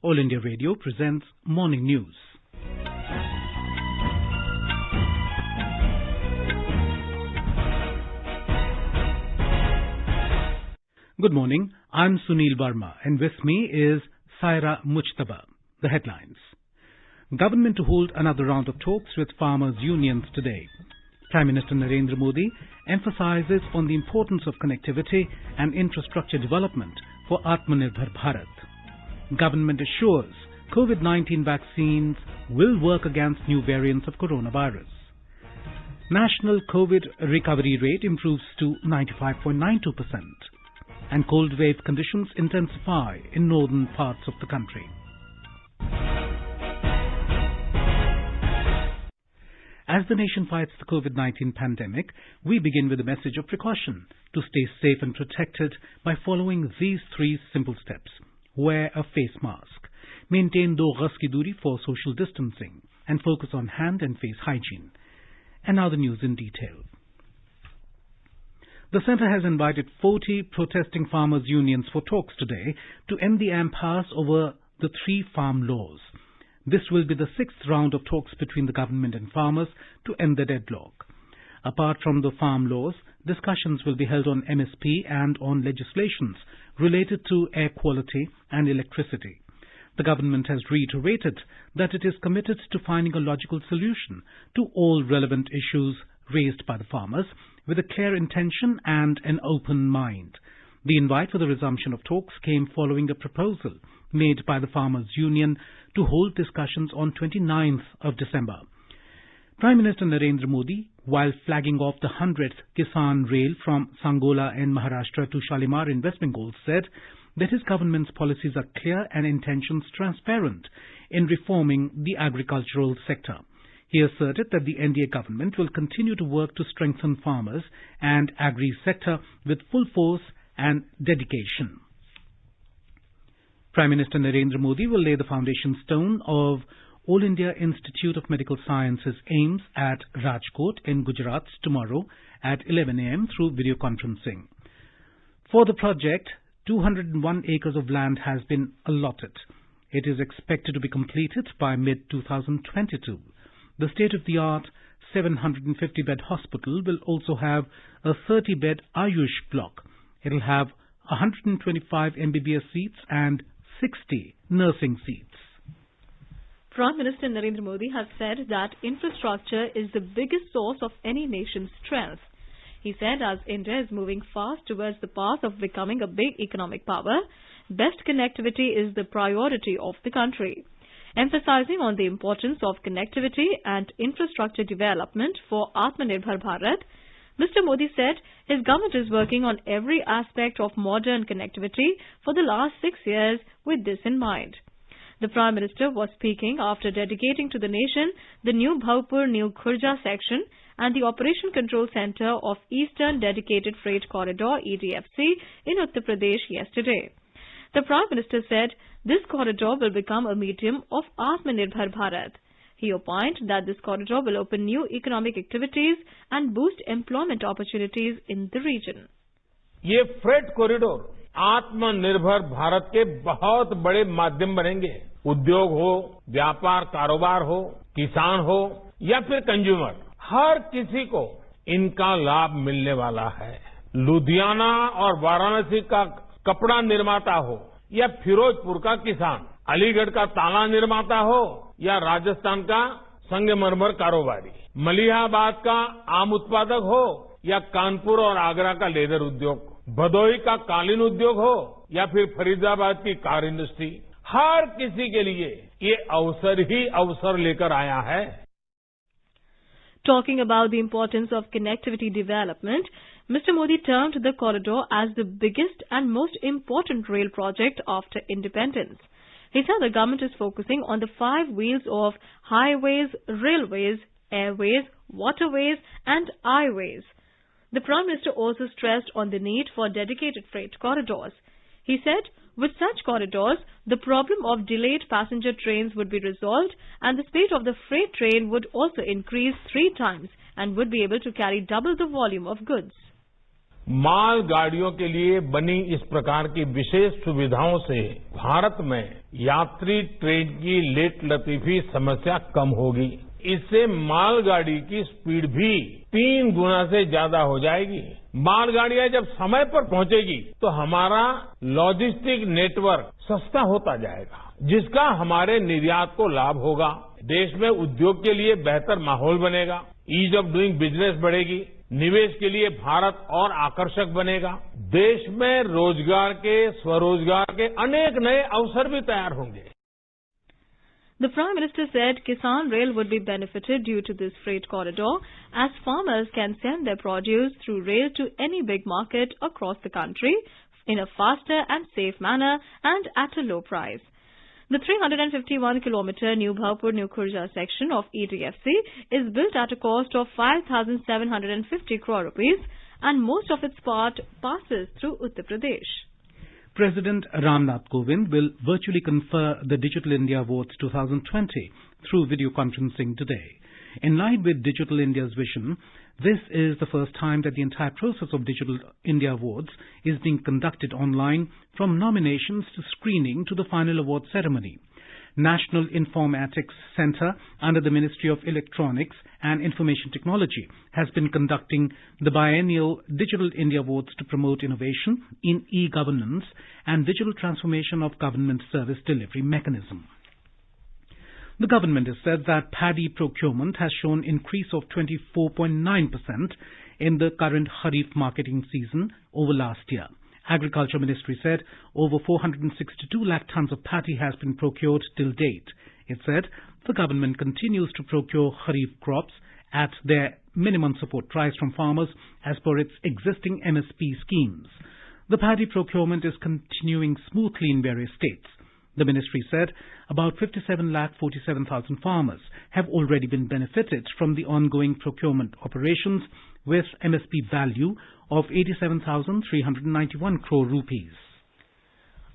All India Radio presents Morning News. Good morning, I'm Sunil Verma and with me is Saira Mujtaba. The headlines. Government to hold another round of talks with farmers' unions today. Prime Minister Narendra Modi emphasizes on the importance of connectivity and infrastructure development for Atmanirbhar Bharat. Government assures COVID-19 vaccines will work against new variants of coronavirus. National COVID recovery rate improves to 95.92%. And cold wave conditions intensify in northern parts of the country. As the nation fights the COVID-19 pandemic, we begin with a message of precaution to stay safe and protected by following these 3 simple steps. Wear a face mask, maintain 2 gaz ki duri for social distancing, and focus on hand and face hygiene. And now the news in detail. The centre has invited 40 protesting farmers' unions for talks today to end the impasse over the 3 farm laws. This will be the 6th round of talks between the government and farmers to end the deadlock. Apart from the farm laws, discussions will be held on MSP and on legislations related to air quality and electricity. The government has reiterated that it is committed to finding a logical solution to all relevant issues raised by the farmers with a clear intention and an open mind. The invite for the resumption of talks came following a proposal made by the Farmers' Union to hold discussions on 29th of December. Prime Minister Narendra Modi, while flagging off the 100th Kisan Rail from Sangola in Maharashtra to Shalimar in West Bengal, said that his government's policies are clear and intentions transparent in reforming the agricultural sector. He asserted that the NDA government will continue to work to strengthen farmers and agri-sector with full force and dedication. Prime Minister Narendra Modi will lay the foundation stone of All India Institute of Medical Sciences AIIMS at Rajkot in Gujarat tomorrow at 11 a.m. through video conferencing. For the project, 201 acres of land has been allotted. It is expected to be completed by mid-2022. The state-of-the-art 750-bed hospital will also have a 30-bed Ayush block. It will have 125 MBBS seats and 60 nursing seats. Prime Minister Narendra Modi has said that infrastructure is the biggest source of any nation's strength. He said as India is moving fast towards the path of becoming a big economic power, best connectivity is the priority of the country. Emphasizing on the importance of connectivity and infrastructure development for Atmanirbhar Bharat, Mr. Modi said his government is working on every aspect of modern connectivity for the last 6 years with this in mind. The Prime Minister was speaking after dedicating to the nation the new Bhaupur-New Khurja section and the Operation Control Center of Eastern Dedicated Freight Corridor EDFC in Uttar Pradesh yesterday. The Prime Minister said this corridor will become a medium of Atmanirbhar Bharat. He opined that this corridor will open new economic activities and boost employment opportunities in the region. ये freight corridor आत्मनिर्भर भारत के बहुत बड़े माध्यम बनेंगे। उद्योग हो, व्यापार कारोबार हो, किसान हो या फिर कंज्यूमर, हर किसी को इनका लाभ मिलने वाला है। लुधियाना और वाराणसी का कपड़ा निर्माता हो या फिरोजपुर का किसान, अलीगढ़ का ताला निर्माता हो या राजस्थान का संगमरमर कारोबारी, मलिहाबाद का आम उत्पादक हो या कानपुर और आगरा का लेदर उद्योग, भदोही का कालीन उद्योग हो या फिर फरीदाबाद की कार इंडस्ट्री, हर किसी के लिए ये अवसर ही अवसर लेकर आया है। Talking about the importance of connectivity development, Mr. Modi termed the corridor as the biggest and most important rail project after independence. He said the government is focusing on the 5 wheels of highways, railways, airways, waterways and highways. The Prime Minister also stressed on the need for dedicated freight corridors. He said, with such corridors, the problem of delayed passenger trains would be resolved and the speed of the freight train would also increase 3 times and would be able to carry double the volume of goods. मालगाड़ियों के लिए बनी इस प्रकार की विशेष सुविधाओं से भारत में यात्री ट्रेन की लेटलतीफी समस्या कम होगी। इससे मालगाड़ी की स्पीड भी 3 गुना से ज्यादा हो जाएगी। मालगाड़ियां जब समय पर पहुंचेगी तो हमारा लॉजिस्टिक नेटवर्क सस्ता होता जाएगा, जिसका हमारे निर्यात को लाभ होगा। देश में उद्योग के लिए बेहतर माहौल बनेगा, ईज ऑफ डूइंग बिजनेस बढ़ेगी, निवेश के लिए भारत और आकर्षक बनेगा। देश में रोजगार के, स्वरोजगार के अनेक नए अवसर भी तैयार होंगे। The Prime Minister said Kisan Rail would be benefited due to this freight corridor, as farmers can send their produce through rail to any big market across the country in a faster and safe manner and at a low price. The 351-kilometer New Bhaupur-New Khurja section of ETFC is built at a cost of 5,750 crore rupees, and most of its part passes through Uttar Pradesh. President Ramnath Kovind will virtually confer the Digital India Awards 2020 through video conferencing today. In line with Digital India's vision, this is the first time that the entire process of Digital India Awards is being conducted online, from nominations to screening to the final award ceremony. National Informatics Centre under the Ministry of Electronics and Information Technology has been conducting the biennial Digital India Awards to promote innovation in e-governance and digital transformation of government service delivery mechanism. The government has said that paddy procurement has shown increase of 24.9% in the current Kharif marketing season over last year. Agriculture Ministry said over 462 lakh tons of paddy has been procured till date. It said the government continues to procure Kharif crops at their minimum support price from farmers as per its existing MSP schemes. The paddy procurement is continuing smoothly in various states. The ministry said about 57,47,000 farmers have already been benefited from the ongoing procurement operations, with MSP value of 87,391 crore rupees.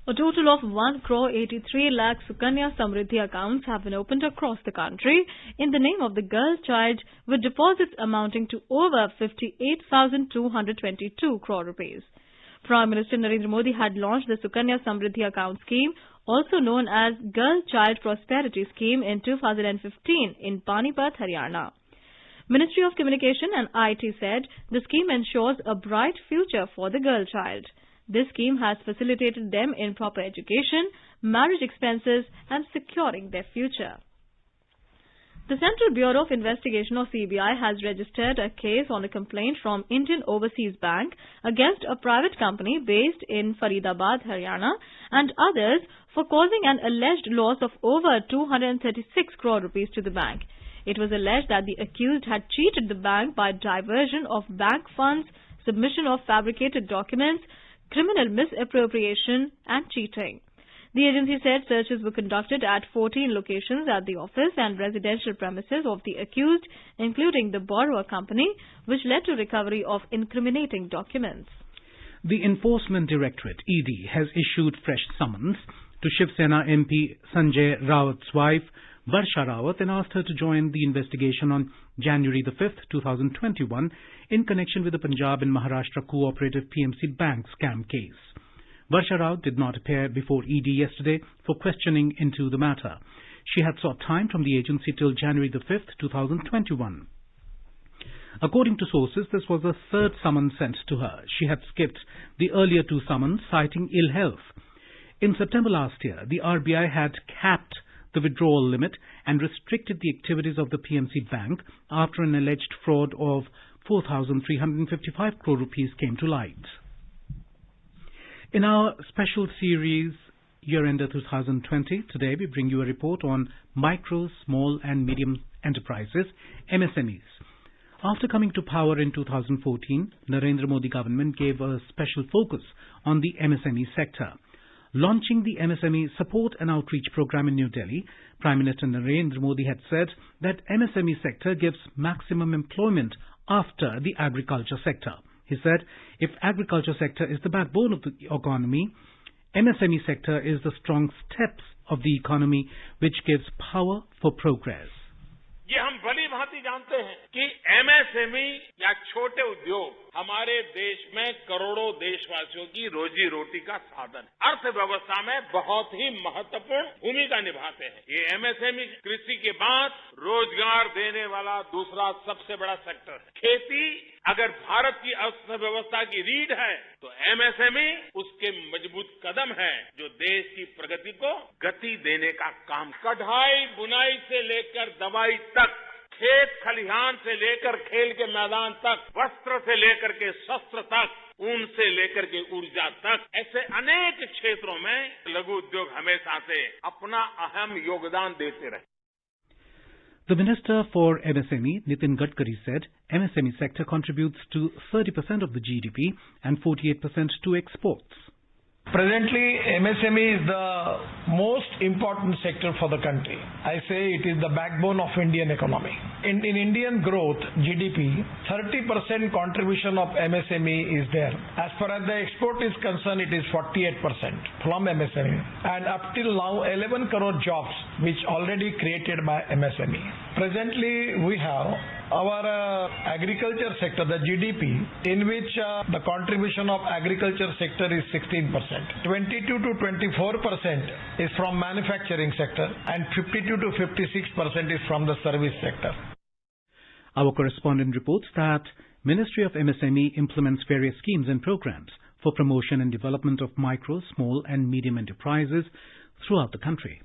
A total of 1 crore 83 lakh Sukanya Samriddhi accounts have been opened across the country in the name of the girl child, with deposits amounting to over 58,222 crore rupees. Prime Minister Narendra Modi had launched the Sukanya Samriddhi account scheme, also known as Girl Child Prosperity Scheme, in 2015 in Panipat, Haryana. Ministry of Communication and IT said the scheme ensures a bright future for the girl child. This scheme has facilitated them in proper education, marriage expenses and securing their future. The Central Bureau of Investigation, or CBI, has registered a case on a complaint from Indian Overseas Bank against a private company based in Faridabad, Haryana, and others for causing an alleged loss of over 236 crore rupees to the bank. It was alleged that the accused had cheated the bank by diversion of bank funds, submission of fabricated documents, criminal misappropriation and cheating. The agency said searches were conducted at 14 locations at the office and residential premises of the accused, including the borrower company, which led to recovery of incriminating documents. The Enforcement Directorate, ED, has issued fresh summons to Shiv Sena MP Sanjay Rawat's wife, Varsha Rawat, and asked her to join the investigation on January the 5th, 2021 in connection with the Punjab and Maharashtra Cooperative PMC Bank scam case. Varsha Rawat did not appear before ED yesterday for questioning into the matter. She had sought time from the agency till January the 5th, 2021. According to sources, this was the third summons sent to her. She had skipped the earlier two summons, citing ill health. In September last year, the RBI had capped the withdrawal limit and restricted the activities of the PMC Bank after an alleged fraud of 4,355 crore rupees came to light. In our special series Year-Ender 2020, today we bring you a report on micro, small and medium enterprises, MSMEs. After coming to power in 2014, Narendra Modi government gave a special focus on the MSME sector. Launching the MSME Support and Outreach Program in New Delhi, Prime Minister Narendra Modi had said that MSME sector gives maximum employment after the agriculture sector. He said, if agriculture sector is the backbone of the economy, MSME sector is the strong steps of the economy which gives power for progress. ये हम भली भांति जानते हैं कि MSME या छोटे उद्योग हमारे देश में करोड़ों देशवासियों की रोजी रोटी का साधन है। अर्थव्यवस्था में बहुत ही महत्वपूर्ण भूमिका निभाते हैं। ये एमएसएमई कृषि के बाद रोजगार देने वाला दूसरा सबसे बड़ा सेक्टर है। खेती अगर भारत की अर्थव्यवस्था की रीढ़ है तो एमएसएमई उसके मजबूत कदम है जो देश की प्रगति को गति देने का काम। कढ़ाई बुनाई से लेकर दवाई तक, खेत खलिहान से लेकर खेल के मैदान तक, वस्त्र से लेकर के शस्त्र तक, ऊन से लेकर के ऊर्जा तक, ऐसे अनेक क्षेत्रों में लघु उद्योग हमेशा से अपना अहम योगदान देते रहे। The Minister for MSME, Nitin Gadkari, said MSME sector contributes to 30% of the GDP and 48% to exports. Presently, MSME is the most important sector for the country. I say it is the backbone of Indian economy. In Indian growth, GDP, 30% contribution of MSME is there. As far as the export is concerned, it is 48% from MSME. And up till now, 11 crore jobs which already created by MSME. Presently, we have our agriculture sector, the GDP, in which the contribution of agriculture sector is 16%. 22 to 24% is from manufacturing sector and 52 to 56% is from the service sector. Our correspondent reports that Ministry of MSME implements various schemes and programs for promotion and development of micro, small and medium enterprises throughout the country.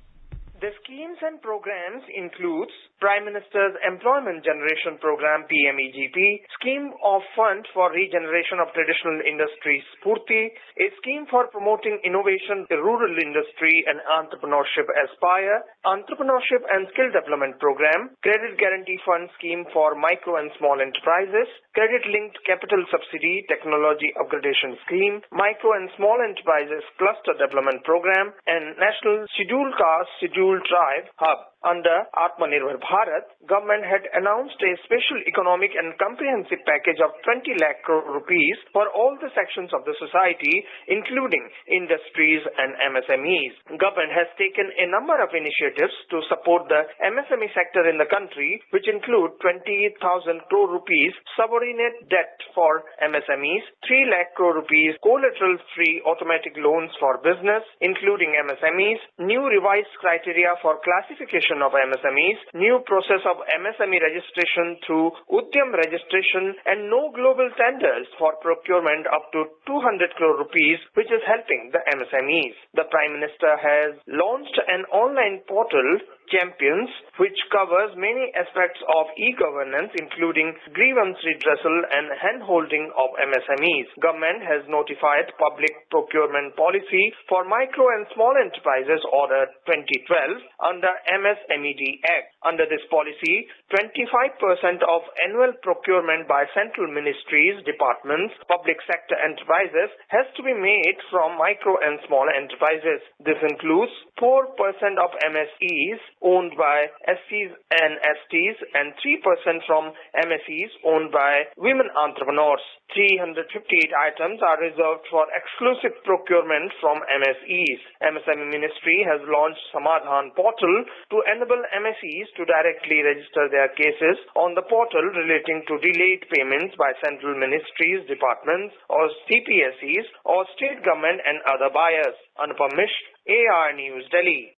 The schemes and programs includes Prime Minister's Employment Generation Program PMEGP, Scheme of Fund for Regeneration of Traditional Industries Spurti, a scheme for promoting innovation in rural industry and entrepreneurship Aspire, Entrepreneurship and Skill Development Program, Credit Guarantee Fund Scheme for Micro and Small Enterprises, Credit Linked Capital Subsidy Technology Upgradation Scheme, Micro and Small Enterprises Cluster Development Program, and National Scheduled Caste Scheduled Tribe Hub. Under Atmanirbhar Bharat, government had announced a special economic and comprehensive package of 20 lakh crore rupees for all the sections of the society, including industries and MSMEs. Government has taken a number of initiatives to support the MSME sector in the country, which include 20,000 crore rupees subordinate debt for MSMEs, 3 lakh crore rupees collateral-free automatic loans for business, including MSMEs, new revised criteria for classification of MSMEs, new process of MSME registration through Udyam registration, and no global tenders for procurement up to 200 crore rupees, which is helping the MSMEs. The Prime Minister has launched an online portal, Champions, which covers many aspects of e-governance, including grievance redressal and hand-holding of MSMEs. Government has notified Public Procurement Policy for Micro and Small Enterprises Order 2012 under MSMED Act. Under this policy, 25% of annual procurement by central ministries, departments, public sector enterprises has to be made from micro and small enterprises. This includes 4% of MSEs owned by SCs and STs and 3% from MSEs owned by women entrepreneurs. 358 items are reserved for exclusive procurement from MSEs. MSME Ministry has launched Samadhan portal to enable MSEs to directly register their cases on the portal relating to delayed payments by central ministries, departments or CPSEs or state government and other buyers. Anupam Mishra, AR News, Delhi.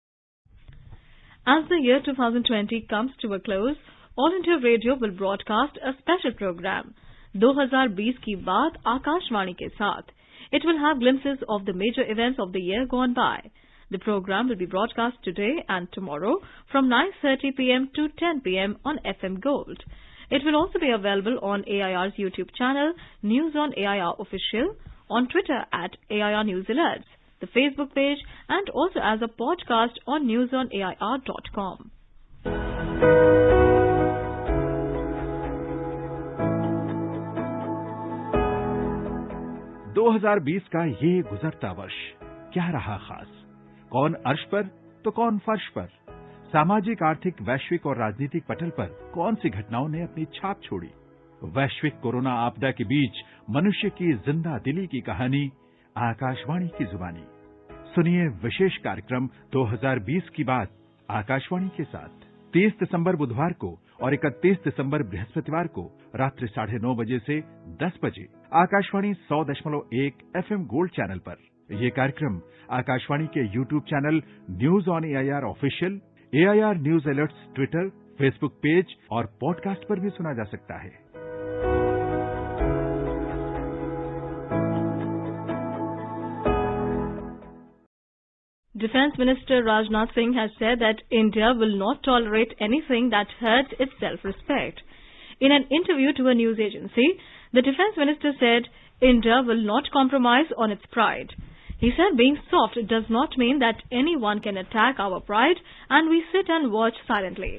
As the year 2020 comes to a close, All India Radio will broadcast a special program, 2020 की बात आकाशवाणी के साथ. It will have glimpses of the major events of the year gone by. The program will be broadcast today and tomorrow from 9:30 p.m. to 10 p.m. on FM Gold. It will also be available on AIR's YouTube channel, News on AIR Official, on Twitter at AIR News Alerts, the Facebook page, and also as a podcast on newsonair.com. 2020 का ये गुजरता वर्ष क्या रहा खास? कौन अर्श पर तो कौन फर्श पर? सामाजिक, आर्थिक, वैश्विक और राजनीतिक पटल पर कौन सी घटनाओं ने अपनी छाप छोड़ी? वैश्विक कोरोना आपदा के बीच मनुष्य की जिंदा दिली की कहानी आकाशवाणी की जुबानी। सुनिए विशेष कार्यक्रम 2020 की बात आकाशवाणी के साथ 30 दिसंबर बुधवार को और 31 दिसंबर बृहस्पतिवार को रात्रि 9:30 बजे से 10 बजे आकाशवाणी 100.1 FM गोल्ड चैनल पर। यह कार्यक्रम आकाशवाणी के YouTube channel news on AIR official, AIR news alerts Twitter, Facebook page और पॉडकास्ट पर भी सुना जा सकता है। Defence Minister Rajnath Singh has said that India will not tolerate anything that hurts its self-respect. In an interview to a news agency, the Defence Minister said India will not compromise on its pride. He said being soft does not mean that anyone can attack our pride and we sit and watch silently.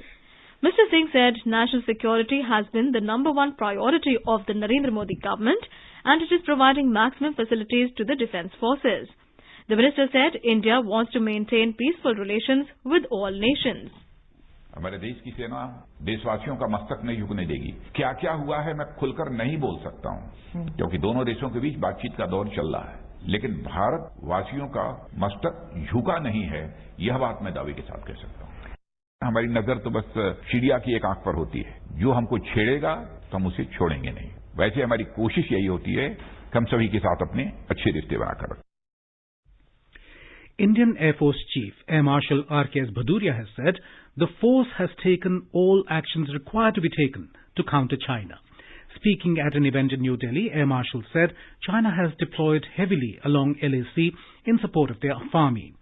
Mr. Singh said national security has been the #1 priority of the Narendra Modi government and it is providing maximum facilities to the defence forces. The minister said India wants to maintain peaceful relations with all nations. हमारे देश की सेना देशवासियों का मस्तक नहीं झुकने देगी। क्या क्या हुआ है मैं खुलकर नहीं बोल सकता हूं, क्योंकि दोनों देशों के बीच बातचीत का दौर चल रहा है, लेकिन भारतवासियों का मस्तक झुका नहीं है, यह बात मैं दावे के साथ कह सकता हूं। हमारी नजर तो बस चिड़िया की एक आंख पर होती है, जो हमको छेड़ेगा तो हम उसे छोड़ेंगे नहीं। वैसे हमारी कोशिश यही होती है कि हम सभी के साथ अपने अच्छे रिश्ते बनाकर रखें। Indian Air Force Chief Air Marshal R.K.S. Bhaduria has said the force has taken all actions required to be taken to counter China. Speaking at an event in New Delhi, Air Marshal said China has deployed heavily along LAC in support of their army.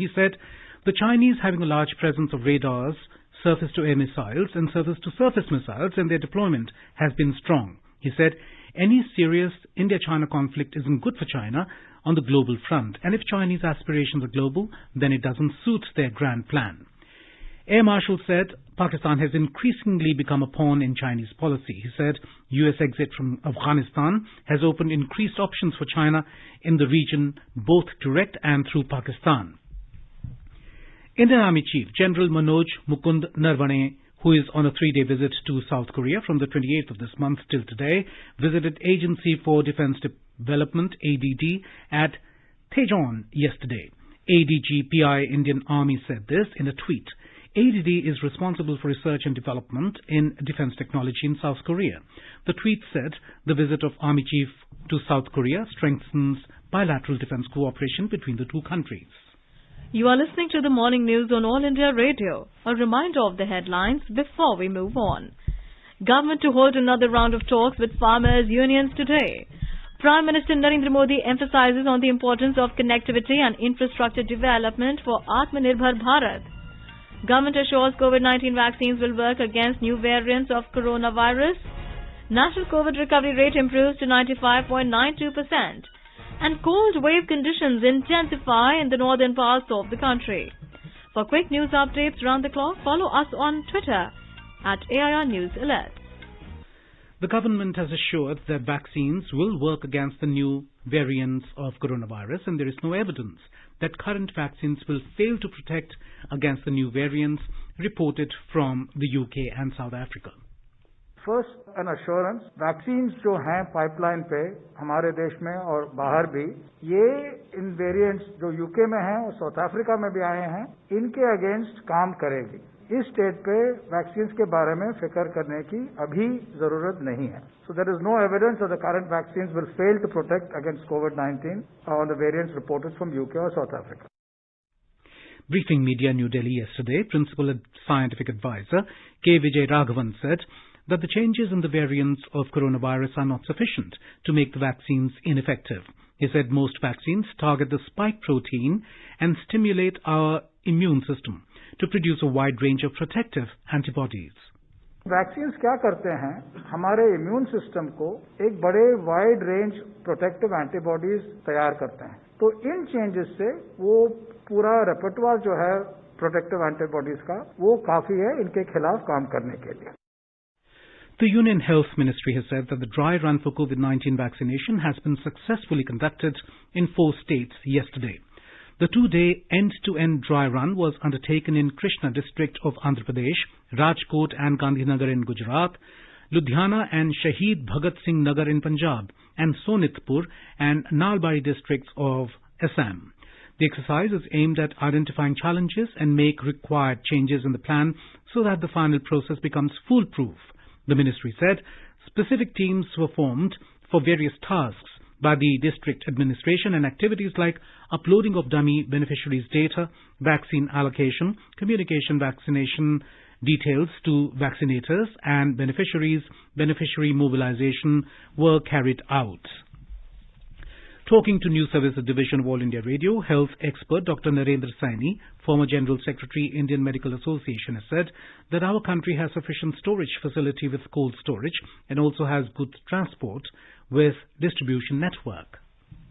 He said the Chinese, having a large presence of radars, surface-to-air missiles and surface-to-surface missiles, and their deployment has been strong. He said any serious India-China conflict isn't good for China on the global front, and if Chinese aspirations are global, then it doesn't suit their grand plan. Air Marshal said Pakistan has increasingly become a pawn in Chinese policy. He said US exit from Afghanistan has opened increased options for China in the region, both direct and through Pakistan. Indian Army Chief General Manoj Mukund Narvane, who is on a 3-day visit to South Korea from the 28th of this month till today, visited Agency for Defense Development, ADD, at Daejeon yesterday. ADG-PI Indian Army said this in a tweet. ADD is responsible for research and development in defense technology in South Korea. The tweet said the visit of Army Chief to South Korea strengthens bilateral defense cooperation between the two countries. You are listening to the morning news on All India Radio. A reminder of the headlines before we move on. Government to hold another round of talks with farmers' unions today. Prime Minister Narendra Modi emphasizes on the importance of connectivity and infrastructure development for Atmanirbhar Bharat. Government assures COVID-19 vaccines will work against new variants of coronavirus. National COVID recovery rate improves to 95.92%. And cold wave conditions intensify in the northern parts of the country. For quick news updates round the clock, follow us on Twitter at AIR News Alert. The government has assured that vaccines will work against the new variants of coronavirus, and there is no evidence that current vaccines will fail to protect against the new variants reported from the UK and South Africa. First an assurance, vaccines जो हैं pipeline पे हमारे देश में और बाहर भी, ये इन वेरिएंट्स जो यूके में हैं और साउथ अफ्रीका में भी आए हैं, इनके अगेंस्ट काम करेगी। इस स्टेज पे वैक्सीन्स के बारे में फिक्र करने की अभी जरूरत नहीं है। So there is no evidence that the current vaccines will fail to protect against कोविड-19 on the variants reported from UK और South Africa. Briefing media in New Delhi yesterday, Principal Scientific Advisor K. Vijay Raghavan said that the changes in the variants of coronavirus are not sufficient to make the vaccines ineffective. He said most vaccines target the spike protein and stimulate our immune system to produce a wide range of protective antibodies. Vaccines क्या करते हैं, हमारे immune system को एक बड़े wide range protective antibodies तैयार करते हैं. तो इन चेंजेस से वो पूरा रेपर्टवार जो है प्रोटेक्टिव एंटीबॉडीज का, वो काफी है इनके खिलाफ काम करने के लिए. The Union Health Ministry has said that the dry run for COVID-19 vaccination has been successfully conducted in 4 states yesterday. The 2-day end-to-end dry run was undertaken in Krishna district of Andhra Pradesh, Rajkot and Gandhinagar in Gujarat, Ludhiana and Shaheed Bhagat Singh Nagar in Punjab, and Sonitpur and Nalbari districts of Assam. The exercise is aimed at identifying challenges and make required changes in the plan so that the final process becomes foolproof. The ministry said specific teams were formed for various tasks by the district administration and activities like uploading of dummy beneficiaries' data, vaccine allocation, communication vaccination details to vaccinators and beneficiaries, beneficiary mobilization were carried out. Talking to News Services Division of All India Radio, health expert Dr. Narendra Saini, former General Secretary, Indian Medical Association, has said that our country has sufficient storage facility with cold storage and also has good transport with distribution network.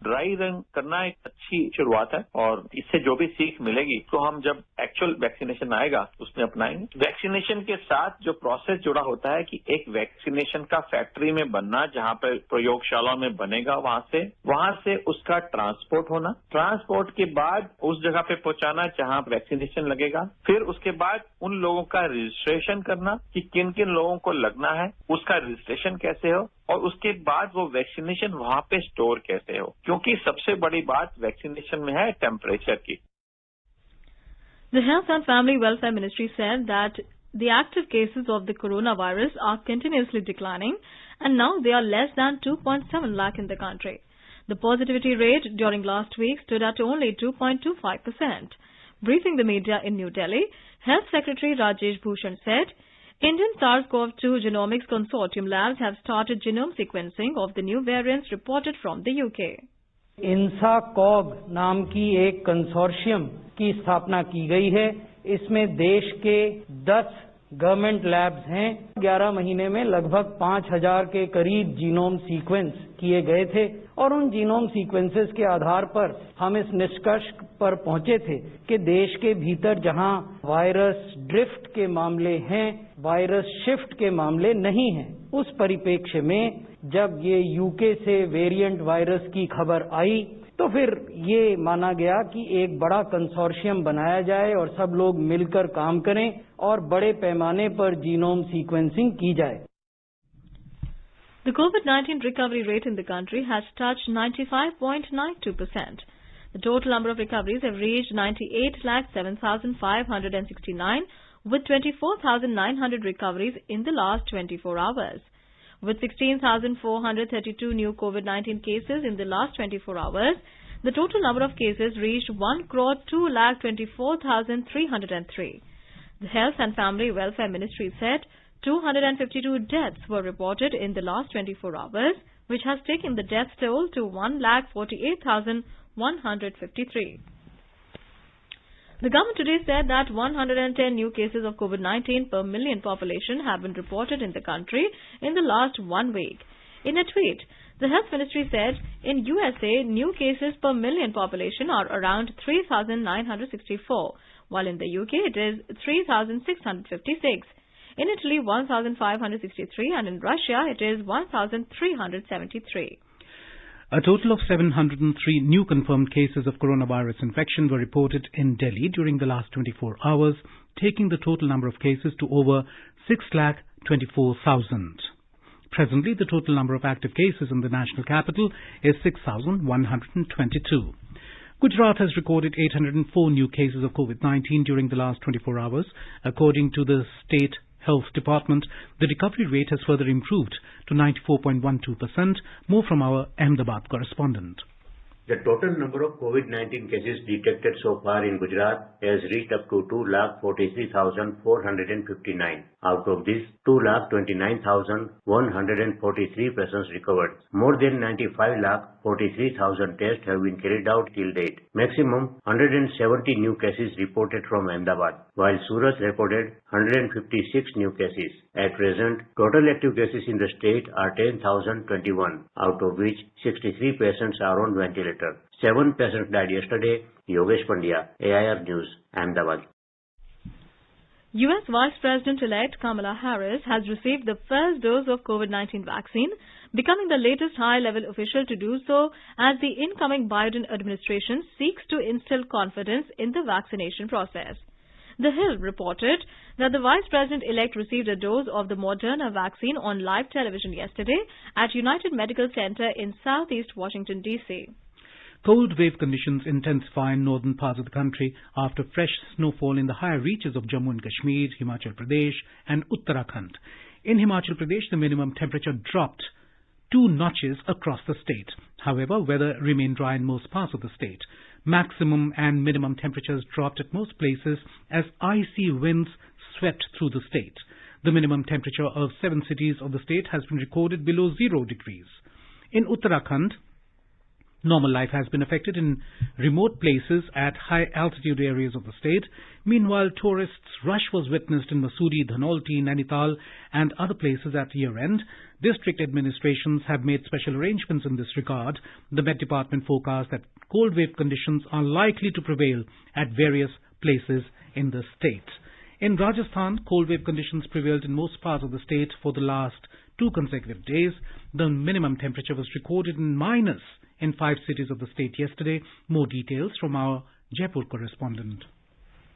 Dry run करना एक अच्छी शुरुआत है और इससे जो भी सीख मिलेगी तो हम जब एक्चुअल वैक्सीनेशन आएगा उसमें अपनाएंगे। वैक्सीनेशन के साथ जो प्रोसेस जुड़ा होता है कि एक वैक्सीनेशन का फैक्ट्री में बनना, जहां पर प्रयोगशाला में बनेगा, वहां से उसका ट्रांसपोर्ट होना, ट्रांसपोर्ट के बाद उस जगह पे पहुंचाना जहां वैक्सीनेशन लगेगा, फिर उसके बाद उन लोगों का रजिस्ट्रेशन करना कि किन किन लोगों को लगना है, उसका रजिस्ट्रेशन कैसे हो और उसके बाद वो वैक्सीनेशन वहां पे स्टोर कैसे हो, क्योंकि सबसे बड़ी बात वैक्सीनेशन में है टेम्परेचर की। The Health and Family Welfare Ministry said that the active cases of the coronavirus are continuously declining and now they are less than 2.7 lakh in the country. The positivity rate during last week stood at only 2.25%. Briefing the media in New Delhi, Health Secretary Rajesh Bhushan said, Indian SARS-CoV-2 Genomics Consortium labs have started genome sequencing of the new variants reported from the UK. INSACOG नाम की एक consortium की स्थापना की गई है। इसमें देश के 10 गवर्नमेंट लैब्स हैं। 11 महीने में लगभग 5000 के करीब जीनोम सीक्वेंस किए गए थे और उन जीनोम सीक्वेंसेस के आधार पर हम इस निष्कर्ष पर पहुंचे थे कि देश के भीतर जहां वायरस ड्रिफ्ट के मामले हैं, वायरस शिफ्ट के मामले नहीं हैं, उस परिप्रेक्ष्य में जब ये यूके से वेरिएंट वायरस की खबर आई तो फिर ये माना गया कि एक बड़ा कंसोर्शियम बनाया जाए और सब लोग मिलकर काम करें और बड़े पैमाने पर जीनोम सीक्वेंसिंग की जाए। The COVID-19 recovery rate in the country has touched 95.92%. The total number of recoveries have reached 98,07,569 with 24,900 recoveries in the last 24 hours. With 16,432 new COVID-19 cases in the last 24 hours, the total number of cases reached 1,02,24,303. The Health and Family Welfare Ministry said 252 deaths were reported in the last 24 hours, which has taken the death toll to 1,48,153. The government today said that 110 new cases of COVID-19 per million population have been reported in the country in the last 1 week. In a tweet, the Health Ministry said in USA, new cases per million population are around 3,964, while in the UK it is 3,656. In Italy, 1,563 and in Russia it is 1,373. A total of 703 new confirmed cases of coronavirus infection were reported in Delhi during the last 24 hours, taking the total number of cases to over 6,24,000. Presently, the total number of active cases in the national capital is 6,122. Gujarat has recorded 804 new cases of COVID-19 during the last 24 hours. According to the State Health Department, the recovery rate has further improved to 94.12%. More from our Ahmedabad correspondent. The total number of COVID-19 cases detected so far in Gujarat has reached up to 2,43,459. Out of this, 2,29,143 persons recovered. More than 95,43,000 tests have been carried out till date. Maximum 170 new cases reported from Ahmedabad, while Surat recorded 156 new cases. At present, total active cases in the state are 10,021, out of which 63 patients are on ventilator. 7 patients died yesterday. Yogesh Pandya, AIR News, Ahmedabad. U.S. Vice President-elect Kamala Harris has received the first dose of COVID-19 vaccine, becoming the latest high-level official to do so as the incoming Biden administration seeks to instill confidence in the vaccination process. The Hill reported that the Vice President-elect received a dose of the Moderna vaccine on live television yesterday at United Medical Center in southeast Washington, D.C. Cold wave conditions intensify in northern parts of the country after fresh snowfall in the higher reaches of Jammu and Kashmir, Himachal Pradesh and Uttarakhand. In Himachal Pradesh, the minimum temperature dropped 2 notches across the state. However, weather remained dry in most parts of the state. Maximum and minimum temperatures dropped at most places as icy winds swept through the state. The minimum temperature of 7 cities of the state has been recorded below 0 degrees. In Uttarakhand, normal life has been affected in remote places at high altitude areas of the state. Meanwhile, tourists' rush was witnessed in Mussoorie, Dhanolti, Nainital and other places at year-end. District administrations have made special arrangements in this regard. The Met Department forecast that cold wave conditions are likely to prevail at various places in the state. In Rajasthan, cold wave conditions prevailed in most parts of the state for the last 2 consecutive days. The minimum temperature was recorded in minus in 5 cities of the state yesterday. More details from our Jaipur correspondent.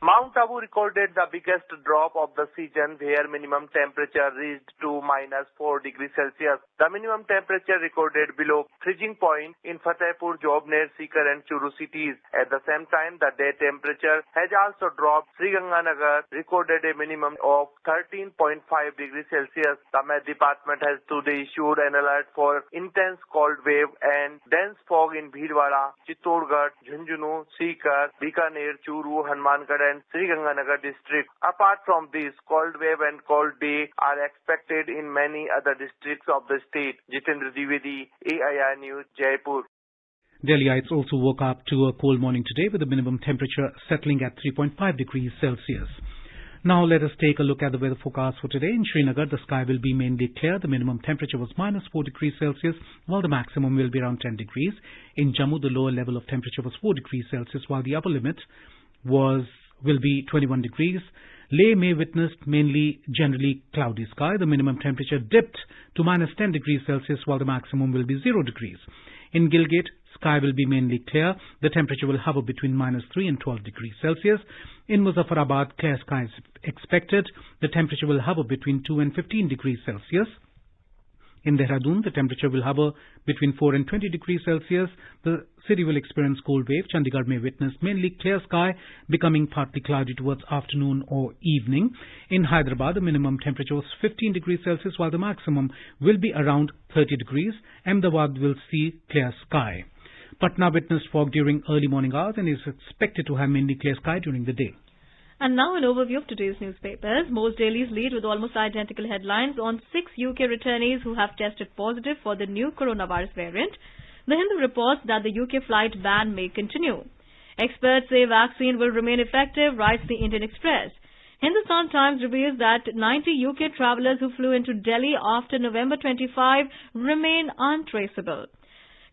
Mount Abu recorded the biggest drop of the season, where minimum temperature reached to minus 4 degrees Celsius. The minimum temperature recorded below freezing point in Fatehpur, Jobner, Sikar and Churu cities. At the same time, the day temperature has also dropped. Sriganganagar recorded a minimum of 13.5 degrees Celsius. The Met Department has today issued an alert for intense cold wave and dense fog in Bhilwara, Chittorgarh, Jhunjhunu, Sikar, Bikaner, Churu, Hanumangarh and Sriganganagar district. Apart from this, cold wave and cold day are expected in many other districts of the state. Jitendra Dwivedi, AIR News, Jaipur. Delhiites also woke up to a cold morning today with the minimum temperature settling at 3.5 degrees Celsius. Now let us take a look at the weather forecast for today. In Srinagar, the sky will be mainly clear. The minimum temperature was minus 4 degrees Celsius, while the maximum will be around 10 degrees. In Jammu, the lower level of temperature was 4 degrees Celsius, while the upper limit will be 21 degrees. Leh may witness mainly generally cloudy sky. The minimum temperature dipped to minus 10 degrees Celsius, while the maximum will be 0 degrees. In Gilgit, sky will be mainly clear. The temperature will hover between minus 3 and 12 degrees Celsius. In Muzaffarabad, clear skies expected. The temperature will hover between 2 and 15 degrees Celsius. In Dehradun, the temperature will hover between 4 and 20 degrees Celsius. The city will experience cold wave. Chandigarh may witness mainly clear sky, becoming partly cloudy towards afternoon or evening. In Hyderabad, the minimum temperature was 15 degrees Celsius, while the maximum will be around 30 degrees. Ahmedabad will see clear sky. Patna witnessed fog during early morning hours and is expected to have mainly clear sky during the day. And now an overview of today's newspapers. Most dailies lead with almost identical headlines on 6 UK returnees who have tested positive for the new coronavirus variant. The Hindu reports that the UK flight ban may continue. Experts say vaccine will remain effective, writes the Indian Express. Hindustan Times reveals that 90 UK travellers who flew into Delhi after November 25 remain untraceable.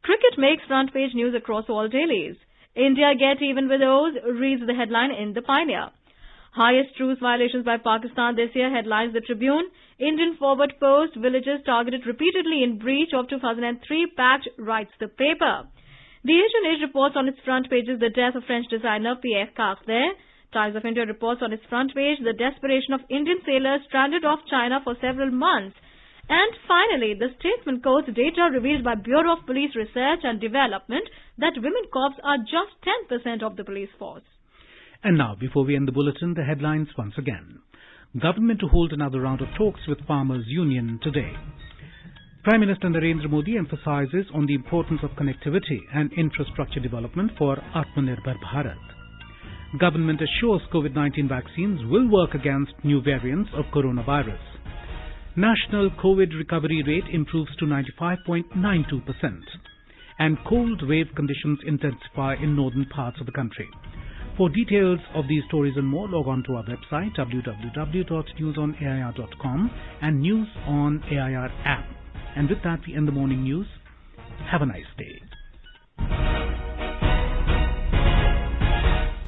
Cricket makes front page news across all dailies. India get even with Oz, reads the headline in The Pioneer. Highest truce violations by Pakistan this year, headlines The Tribune. Indian forward post, villages targeted repeatedly in breach of 2003 pact, writes the paper. The Asian Age reports on its front pages the death of French designer Pierre Cardin. Times of India reports on its front page the desperation of Indian sailors stranded off China for several months. And finally, the Statesman quotes data revealed by Bureau of Police Research and Development that women cops are just 10% of the police force. And now, before we end the bulletin, the headlines once again. Government to hold another round of talks with Farmers' Union today. Prime Minister Narendra Modi emphasizes on the importance of connectivity and infrastructure development for Atmanirbhar Bharat. Government assures COVID-19 vaccines will work against new variants of coronavirus. National COVID recovery rate improves to 95.92%. And cold wave conditions intensify in northern parts of the country. For details of these stories and more, log on to our website www.newsonair.com and News on AIR app. And with that, we end the morning news. Have a nice day.